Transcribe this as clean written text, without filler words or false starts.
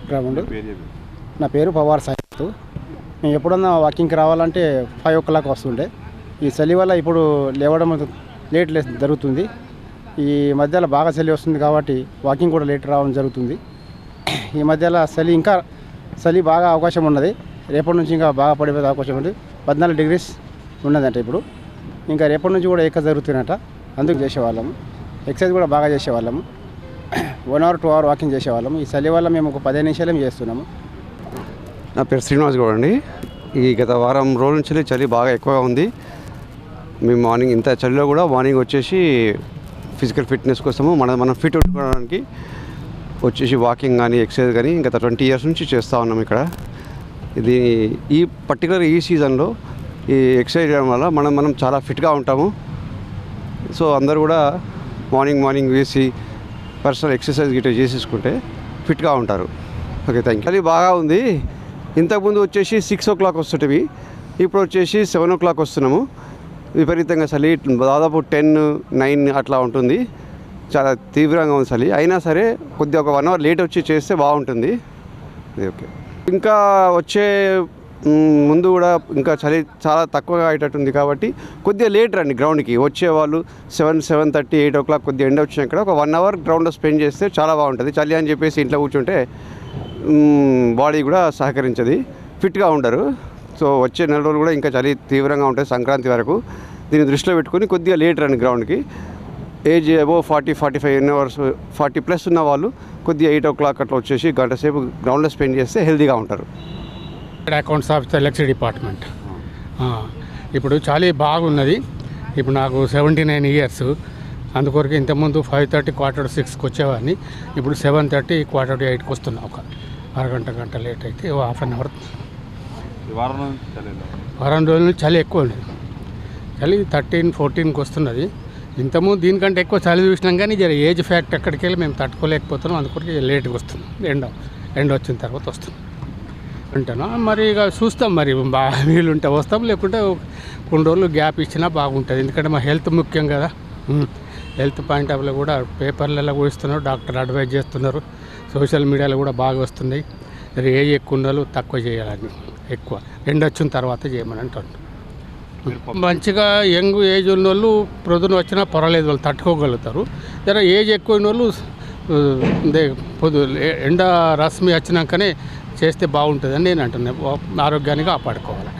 Ground. నా పేరు పవార్ సాయిత్. మేము ఎప్పుడన్నా వాకింగ్కి రావాలంటే 5 o'clock వస్తుండే. ఈ చలి వల్ల ఇప్పుడు లేవడం లేట్ జరుగుతుంది. ఈ మధ్యలో బాగా చలి వస్తుంది కాబట్టి వాకింగ్ కూడా లేట్ రావడం జరుగుతుంది. ఈ మధ్యలో చలి బాగా అవకాశం ఉన్నది. రేపటి నుంచి ఇంకా బాగా పడిపోయే అవకాశం ఉంది. 14 degrees ఉన్నదంట ఇప్పుడు. ఇంకా రేపటి నుంచి కూడా ఎక్కువ జరుగుతున్నట్ట. అందుకు చేసేవాళ్ళము. ఎక్సర్సైజ్ కూడా బాగా చేసేవాళ్ళము. 1 hour 2 hour వాకింగ్ చేసేవాళ్ళము. ఈ చలి వల్ల మేము ఒక 15 నిమిషాలు చేస్తున్నాము. నా పేరు శ్రీనివాస్ గౌడ్ అండి. ఈ గత వారం రోజుల నుంచి చలి బాగా ఎక్కువగా ఉంది. మేము మార్నింగ్ ఇంత చలిలో కూడా మార్నింగ్ వచ్చేసి ఫిజికల్ ఫిట్నెస్ కోసము మనం ఫిట్ ఉంచుకోవడానికి వచ్చేసి వాకింగ్ కానీ ఎక్సర్సైజ్ కానీ గత 20 years నుంచి చేస్తూ ఉన్నాం ఇక్కడ. ఇది ఈ పర్టికులర్ ఈ సీజన్లో ఈ ఎక్సర్సైజ్ చేయడం వల్ల మనం చాలా ఫిట్గా ఉంటాము. సో అందరూ కూడా మార్నింగ్ వేసి పర్సనల్ ఎక్సర్సైజ్ గిట్ట చేసేసుకుంటే ఫిట్గా ఉంటారు. Okay, thank you. చలి బాగా ఉంది. ఇంతకుముందు వచ్చేసి 6 o'clock వస్తుంటేవి, ఇప్పుడు వచ్చేసి 7 o'clock వస్తున్నాము. విపరీతంగా చలి దాదాపు 10, 9 అట్లా ఉంటుంది. చాలా తీవ్రంగా ఉంది చలి. అయినా సరే కొద్దిగా ఒక 1 hour లేట్ వచ్చి చేస్తే బాగుంటుంది. ఓకే, ఇంకా వచ్చే ముందు కూడా ఇంకా చలి చాలా తక్కువగా అయ్యేటట్టుంది కాబట్టి కొద్దిగా లేట్ రండి గ్రౌండ్కి. వచ్చేవాళ్ళు 7, 7:30, 8 o'clock కొద్దిగా ఎండ వచ్చినాక ఒక 1 hour గ్రౌండ్లో స్పెండ్ చేస్తే చాలా బాగుంటుంది. చలి అని చెప్పేసి ఇంట్లో కూర్చుంటే బాడీ కూడా సహకరించదు, ఫిట్గా ఉండరు. సో వచ్చే నెల రోజులు కూడా ఇంకా చలి తీవ్రంగా ఉంటుంది సంక్రాంతి వరకు. దీన్ని దృష్టిలో పెట్టుకొని కొద్దిగా లేట్ రండి గ్రౌండ్కి. ఏజ్ అబోవ్ 40, 45 hours 40+ ఉన్న వాళ్ళు కొద్దిగా 8 o'clock అట్లా వచ్చేసి గంట సేపు గ్రౌండ్లో స్పెండ్ చేస్తే హెల్తీగా ఉంటారు. Accounts officer electricity department. ఇప్పుడు చలి బాగున్నది. ఇప్పుడు నాకు 79 years. అందుకొరకు ఇంతకుముందు 5:30 4:45 వచ్చేవాడిని. ఇప్పుడు 7:30 4:45 వస్తున్నా. ఒక గంట లేట్ అయితే ½ an hour. వారం రోజుల చలి ఎక్కువ ఉండేది. చలి 13, 14కి వస్తున్నది. ఇంతకుముందు దీనికంటే ఎక్కువ చలి చూసినాం కానీ ఏజ్ ఫ్యాక్ట్ ఎక్కడికి వెళ్ళి మేము తట్టుకోలేకపోతున్నాం. అందుకొరకు లేట్గా వస్తున్నాం. ఎండ వచ్చిన తర్వాత వస్తున్నాం అంటాను. మరి ఇక చూస్తాం, మరి బాగా వీలుంటే వస్తాం, లేకుంటే కొన్ని రోజులు గ్యాప్ ఇచ్చినా బాగుంటుంది. ఎందుకంటే మా హెల్త్ ముఖ్యం కదా. హెల్త్ పాయింట్ ఆఫ్ వ్యూ కూడా పేపర్లలో కూడా ఇస్తున్నారు, డాక్టర్ అడ్వైజ్ చేస్తున్నారు, సోషల్ మీడియాలో కూడా బాగా వస్తున్నాయి. మరి ఏజ్ ఎక్కువ ఉన్న తక్కువ చేయాలని, ఎక్కువ ఎండ వచ్చిన తర్వాత చేయమని అంటారు. మంచిగా యంగ్ ఏజ్ ఉన్న వాళ్ళు ప్రొద్దున వచ్చినా పర్వాలేదు, వాళ్ళు తట్టుకోగలుగుతారు. జర ఏజ్ ఎక్కువ ఉన్న వాళ్ళు ఎండ రశ్మి వచ్చినాకనే చేస్తే బాగుంటుందని నేను అంటున్నాను. ఆరోగ్యాన్ని కాపాడుకోవాలి.